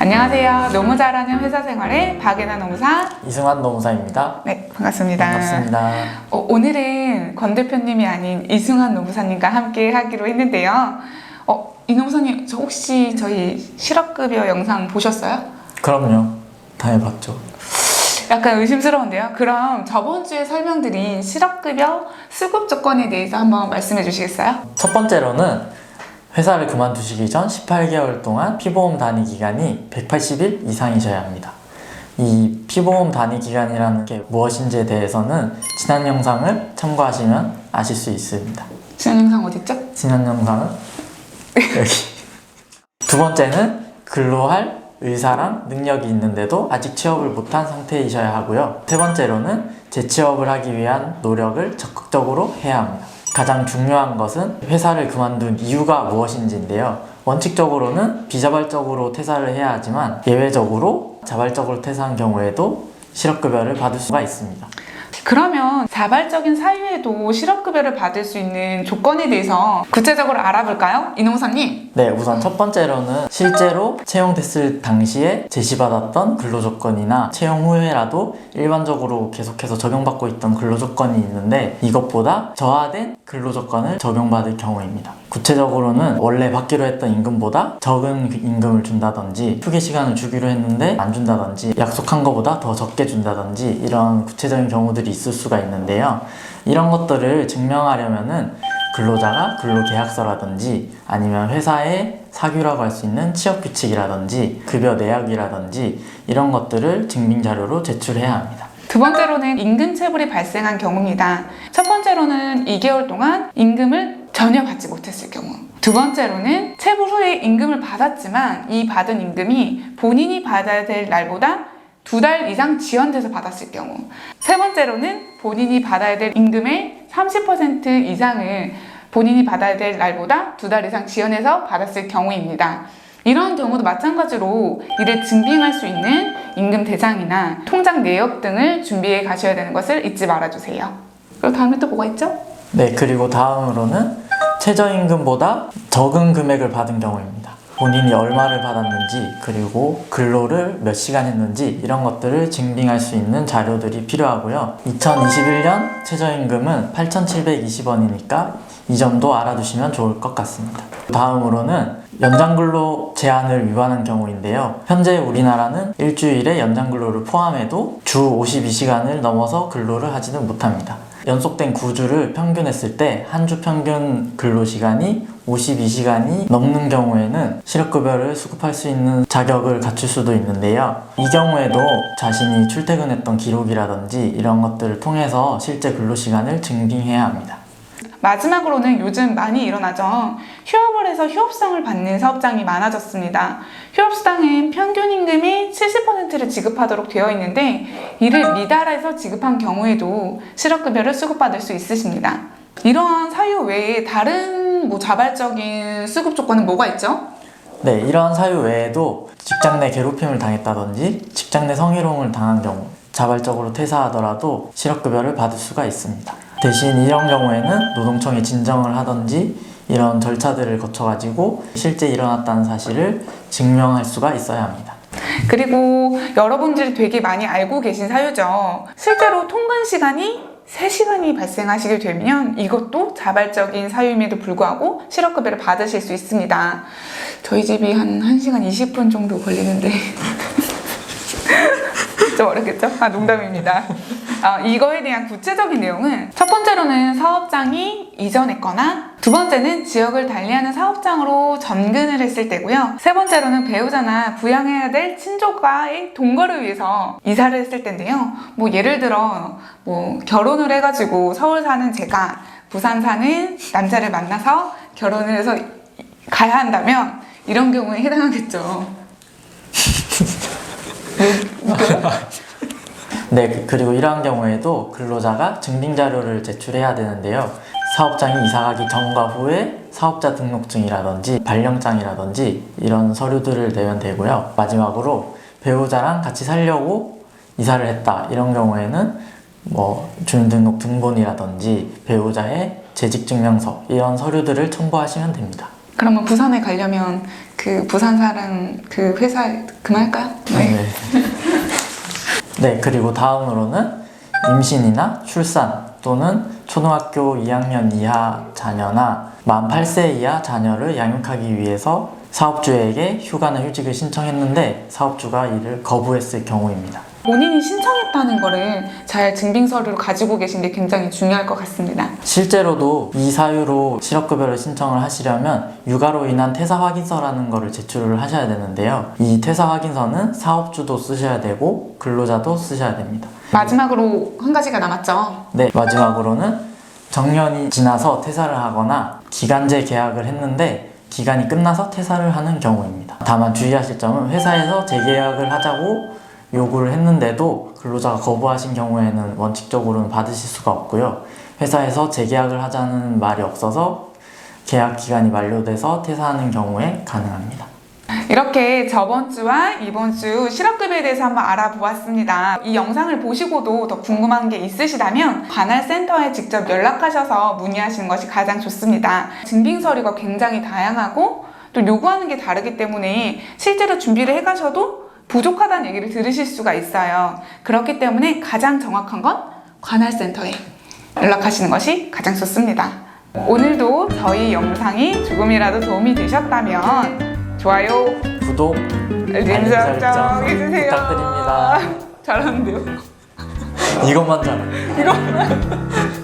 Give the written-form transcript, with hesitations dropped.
안녕하세요. 너무 잘하는 회사 생활의 박예나 노무사 이승환 노무사입니다. 네, 반갑습니다. 반갑습니다. 오늘은 권 대표님이 아닌 이승환 노무사님과 함께 하기로 했는데요. 이 노무사님, 혹시 저희 실업급여 영상 보셨어요? 그럼요. 당해봤죠. 약간 의심스러운데요. 그럼 저번 주에 설명드린 실업급여 수급 조건에 대해서 한번 말씀해 주시겠어요? 첫 번째로는 회사를 그만두시기 전 18개월 동안 피보험 단위 기간이 180일 이상이셔야 합니다. 이 피보험 단위 기간이라는 게 무엇인지에 대해서는 지난 영상을 참고하시면 아실 수 있습니다. 지난 영상 어딨죠? 지난 영상은 여기. 두 번째는 근로할 의사랑 능력이 있는데도 아직 취업을 못한 상태이셔야 하고요. 세 번째로는 재취업을 하기 위한 노력을 적극적으로 해야 합니다. 가장 중요한 것은 회사를 그만둔 이유가 무엇인지인데요. 원칙적으로는 비자발적으로 퇴사를 해야 하지만 예외적으로 자발적으로 퇴사한 경우에도 실업급여를 받을 수가 있습니다. 그러면 자발적인 사유에도 실업급여를 받을 수 있는 조건에 대해서 구체적으로 알아볼까요? 이노무사님. 네, 우선 첫 번째로는 실제로 채용됐을 당시에 제시받았던 근로조건이나 채용 후에라도 일반적으로 계속해서 적용받고 있던 근로조건이 있는데 이것보다 저하된 근로조건을 적용받을 경우입니다. 구체적으로는 원래 받기로 했던 임금보다 적은 임금을 준다든지 휴게 시간을 주기로 했는데 안 준다든지 약속한 것보다 더 적게 준다든지 이런 구체적인 경우들이 있을 수가 있는데요. 이런 것들을 증명하려면은 근로자가 근로계약서라든지 아니면 회사의 사규라고 할 수 있는 취업규칙이라든지 급여 내역이라든지 이런 것들을 증빙자료로 제출해야 합니다. 두 번째로는 임금체불이 발생한 경우입니다. 첫 번째로는 2개월 동안 임금을 전혀 받지 못했을 경우. 두 번째로는 체불 후에 임금을 받았지만 이 받은 임금이 본인이 받아야 될 날보다 2달 이상 지연돼서 받았을 경우. 세 번째로는 본인이 받아야 될 임금의 30% 이상을 본인이 받아야 될 날보다 2달 이상 지연해서 받았을 경우입니다. 이러한 경우도 마찬가지로 이를 증빙할 수 있는 임금 대장이나 통장 내역 등을 준비해 가셔야 되는 것을 잊지 말아주세요. 그리고 다음에 또 뭐가 있죠? 네, 그리고 다음으로는 최저임금보다 적은 금액을 받은 경우입니다. 본인이 얼마를 받았는지 그리고 근로를 몇 시간 했는지 이런 것들을 증빙할 수 있는 자료들이 필요하고요. 2021년 최저임금은 8,720원이니까 이 점도 알아두시면 좋을 것 같습니다. 다음으로는 연장근로 제한을 위반한 경우인데요. 현재 우리나라는 일주일에 연장근로를 포함해도 주 52시간을 넘어서 근로를 하지는 못합니다. 연속된 9주를 평균했을 때 한 주 평균 근로시간이 52시간이 넘는 경우에는 실업급여를 수급할 수 있는 자격을 갖출 수도 있는데요. 이 경우에도 자신이 출퇴근했던 기록이라든지 이런 것들을 통해서 실제 근로시간을 증빙해야 합니다. 마지막으로는 요즘 많이 일어나죠. 휴업을 해서 휴업수당을 받는 사업장이 많아졌습니다. 휴업수당은 평균 임금의 70%를 지급하도록 되어 있는데 이를 미달해서 지급한 경우에도 실업급여를 수급받을 수 있으십니다. 이러한 사유 외에 다른 자발적인 수급 조건은 뭐가 있죠? 네, 이러한 사유 외에도 직장 내 괴롭힘을 당했다든지 직장 내 성희롱을 당한 경우 자발적으로 퇴사하더라도 실업급여를 받을 수가 있습니다. 대신 이런 경우에는 노동청에 진정을 하든지 이런 절차들을 거쳐가지고 실제 일어났다는 사실을 증명할 수가 있어야 합니다. 그리고 여러분들이 되게 많이 알고 계신 사유죠. 실제로 통근 시간이 3시간이 발생하시게 되면 이것도 자발적인 사유임에도 불구하고 실업급여를 받으실 수 있습니다. 저희 집이 한 1시간 20분 정도 걸리는데 좀 어렵겠죠? 농담입니다. 이거에 대한 구체적인 내용은 첫 번째로는 사업장이 이전했거나 두 번째는 지역을 달리하는 사업장으로 전근을 했을 때고요. 세 번째로는 배우자나 부양해야 될 친족과의 동거를 위해서 이사를 했을 때인데요. 예를 들어 결혼을 해가지고 서울 사는 제가 부산 사는 남자를 만나서 결혼을 해서 가야 한다면 이런 경우에 해당하겠죠. 네, 그리고 이러한 경우에도 근로자가 증빙자료를 제출해야 되는데요. 사업장이 이사가기 전과 후에 사업자 등록증이라든지 발령장이라든지 이런 서류들을 내면 되고요. 마지막으로 배우자랑 같이 살려고 이사를 했다. 이런 경우에는 주민등록 등본이라든지 배우자의 재직증명서 이런 서류들을 첨부하시면 됩니다. 그러면 부산에 가려면 그 부산사랑 그 회사 그만할까요? 네. 네, 그리고 다음으로는 임신이나 출산 또는 초등학교 2학년 이하 자녀나 만 8세 이하 자녀를 양육하기 위해서 사업주에게 휴가나 휴직을 신청했는데 사업주가 이를 거부했을 경우입니다. 본인이 신청했다는 거를 잘 증빙서류로 가지고 계신 게 굉장히 중요할 것 같습니다. 실제로도 이 사유로 실업급여를 신청을 하시려면 육아로 인한 퇴사 확인서라는 거를 제출을 하셔야 되는데요. 이 퇴사 확인서는 사업주도 쓰셔야 되고 근로자도 쓰셔야 됩니다. 마지막으로 한 가지가 남았죠. 네, 마지막으로는 정년이 지나서 퇴사를 하거나 기간제 계약을 했는데 기간이 끝나서 퇴사를 하는 경우입니다. 다만 주의하실 점은 회사에서 재계약을 하자고 요구를 했는데도 근로자가 거부하신 경우에는 원칙적으로는 받으실 수가 없고요. 회사에서 재계약을 하자는 말이 없어서 계약 기간이 만료돼서 퇴사하는 경우에 가능합니다. 이렇게 저번 주와 이번 주 실업급여에 대해서 한번 알아보았습니다. 이 영상을 보시고도 더 궁금한 게 있으시다면 관할 센터에 직접 연락하셔서 문의하시는 것이 가장 좋습니다. 증빙서류가 굉장히 다양하고 또 요구하는 게 다르기 때문에 실제로 준비를 해가셔도 부족하다는 얘기를 들으실 수가 있어요. 그렇기 때문에 가장 정확한 건 관할 센터에 연락하시는 것이 가장 좋습니다. 오늘도 저희 영상이 조금이라도 도움이 되셨다면 좋아요, 구독, 알림 설정 해주세요. 부탁드립니다. 잘하는데요? 이것만 잘해. 이것만.